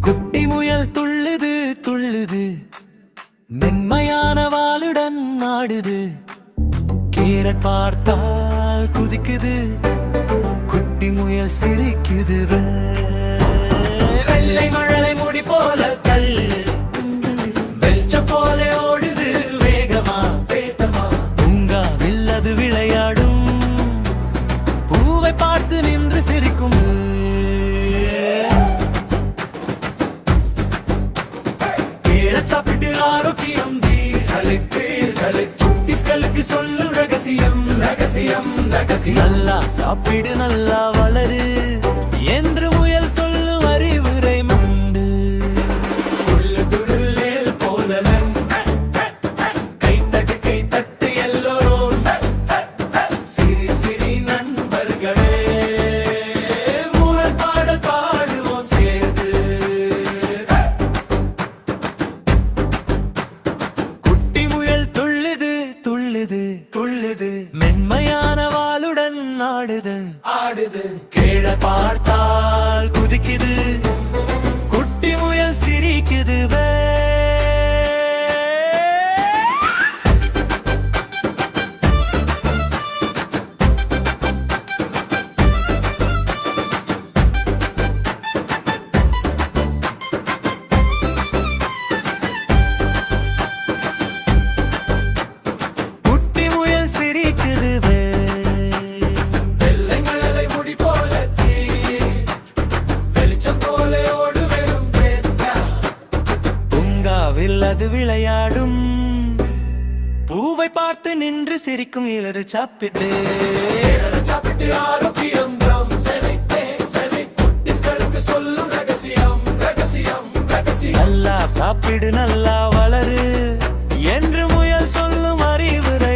குட்டி முயல் துள்ளுது துள்ளுது, மென்மையான வாளுடன் ஆடுது. கேரட் பார்த்தால் குதிக்குது, குட்டி முயல் சிரிக்குது. வெள்ளை மழலை முடி போல கல்லு, வெளிச்சம் போல ஓடுது வேகமா வேகமா. பூங்காவில் அது விளையாடும், பூவை பார்த்து நின்று சிரிக்கும். கேரட் சாப்பிட்டு ஆரோக்கியம் குட்டிஸ்களுக்கு சொல்லும் ரகசியம் ரகசியம் ரகசியம். நல்லா சாப்பிடு நல்லா வளரு என்று முயல் சொல்லும் அறிவுரை உண்டு. துள்ளு துள்ளேல் போல கை தட்டு எல்லோரும் சிரி சிரி நண்பர்களே, முயல் பாடல் பாடுவோம் சேர்ந்து. குட்டி முயல் துள்ளுது துள்ளுது துள்ளுது, மென்மையான வாளுடன் ஆடுது ஆடுது. கீழே பார்த்தால் குதிக்குது, குட்டி முயல் சிரிக்குது. குட்டி முயல் சிரிக்குது. வெள்ளை மழலை முடி போல வெளிச்சம் போல ஓடு வெறும் பூங்காவில் அது விளையாடும், பூவை பார்த்து நின்று சிரிக்கும். இலறு சாப்பிட்டு சாப்பிட்டு ஆரோக்கியம் சொல்லும் ரகசியம் ரகசியம் ரகசியம். நல்லா சாப்பிடு நல்லா வளரு என்று முயல் சொல்லும் அறிவுரை.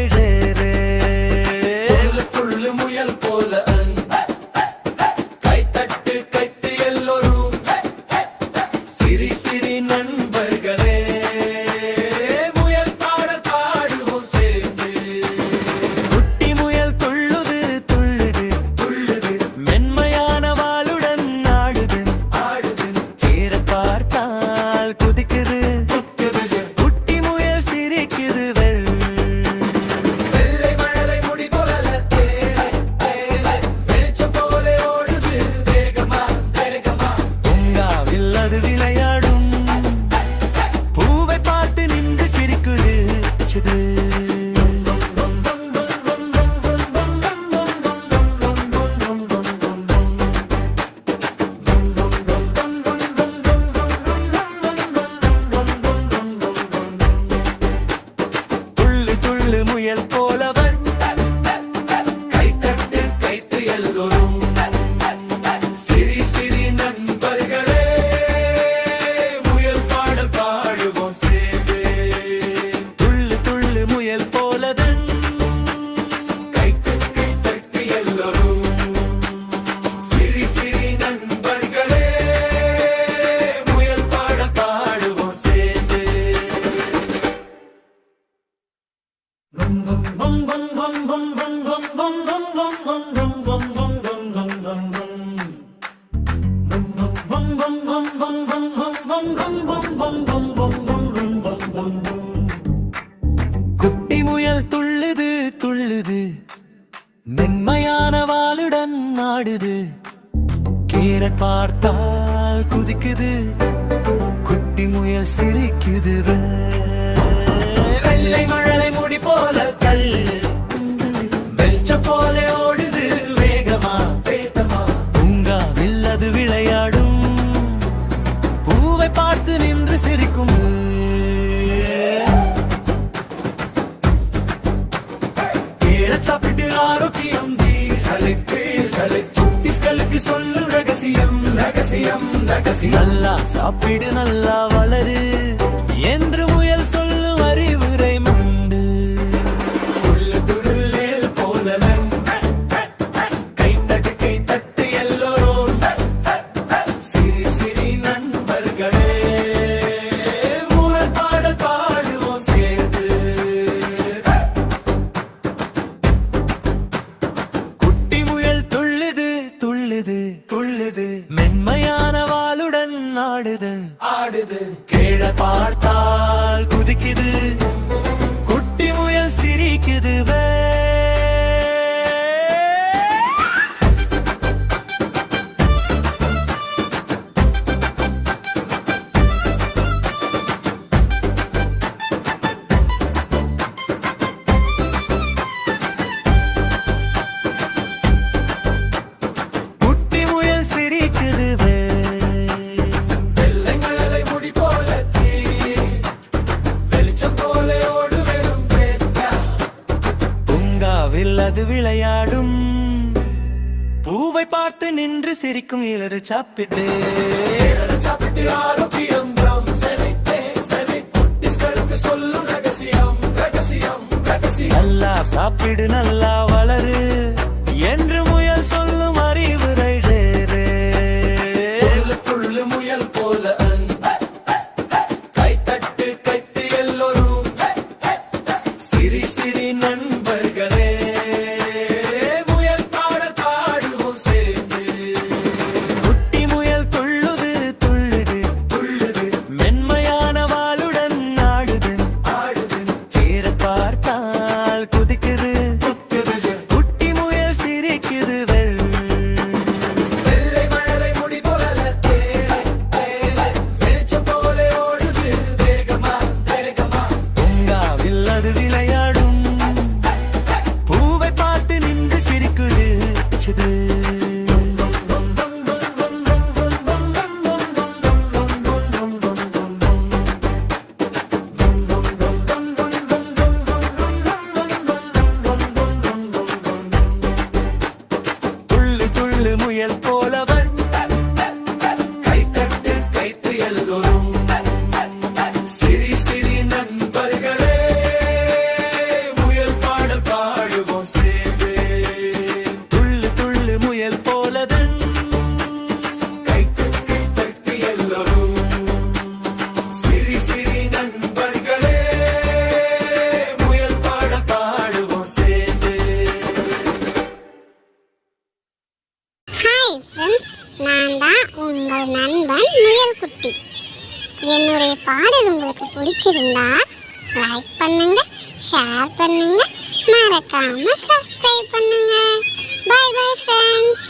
துள்ளு முயல் போல கை தட்டு எல்லோரும் சிரி சிரி நண்பர்களே, முயல் பாடல் பாடுவோம் சேர்ந்து. குட்டி முயல் துள்ளுது துள்ளுது துள்ளுது, மென்மையான வாளுடன் ஆடுது ஆடுது. கேரட் பார்த்தால் குதிக்குது, குட்டி முயல் சிரிக்குது. வெள்ளை மழலை முடி போல வெளிச்சம் போல ஓடுது வேகமா வேகமா. பூங்காவில் அது விளையாடும், பூவை பார்த்து நின்று சிரிக்குது. துள்ளு துள்ளு முயல் போலவன் கை தட்டு எல்லோரும் சிரி சிரி நண்பர்களே, முயல் பாடல் பாடுவோம் சேர்ந்து. துள்ளு துள்ளு முயல் போலவன் கை தட்டு எல்லோரும் சிரி சிரி நண்பர்களே, முயல் பாடல் பாடுவோம் சேர்ந்து. குட்டி முயல் துள்ளுது துள்ளுது, மென்மையான வாளுடன் ஆடுது. கேரட் பார்த்தால் குதிக்குது, குட்டி முயல் சிரிக்குது. வெள்ளை மழலை முடி போல கல்லு, வெளிச்சம் போல ஓடுது வேகமா வேகமா. பூங்காவில் அது விளையாடும், பூவை பார்த்து நின்று சிரிக்கும். கேரட் சாப்பிட்டு ஆரோக்கியம் குட்டிஸ்களுக்கு சொல்லும் ரகசியம் ரகசியம் ரகசியம். நல்லா சாப்பிடு நல்லா வளரு என்று முயல் சொல்லும் அறிவுரை உண்டு. துள்ளு துள்ளேல் போல கை தட்டு எல்லோரும் சிரி சிரி நண்பர்களே, ஆடுது கீழே பார்த்தால் குதிக்குது குட்டி முயல் சிரிக்குது அது விளையாடும் பூவை பார்த்து நின்று சிரிக்கும் இளறு சாப்பிட்டு ஆரோக்கியம் சொல்லும் ரகசியம் ரகசியம் ரகசியம் நல்லா சாப்பிடு நல்லா வளரு என்று முயல் சொல்லும் அறிவுரை துள்ளு முயல் போல கைத்தட்டு கைத்து எல்லோரும் சிரி சிரி நண்பர்களே முயல் போலவர் கைத்தட்டு கைத்து எல்லோரும் சிரி சிரி நண்பர்களே முயல் பாடல் பாடுவோம் சேர்ந்து துள்ளு துள்ளு முயல் போலதன் கைத்தட்டு கைத்தட்டு எல்லோரும் சிரி சிரி நண்பர்களே முயல் பாடல் பாடுவோம் சேர்ந்து. நான் தான் உங்கள் நண்பன் முயல் குட்டி. என்னுடைய பாடல் உங்களுக்கு பிடிச்சிருந்தா லைக் பண்ணுங்க, ஷேர் பண்ணுங்க, மறக்காம சப்ஸ்கிரைப் பண்ணுங்க. Bye bye friends.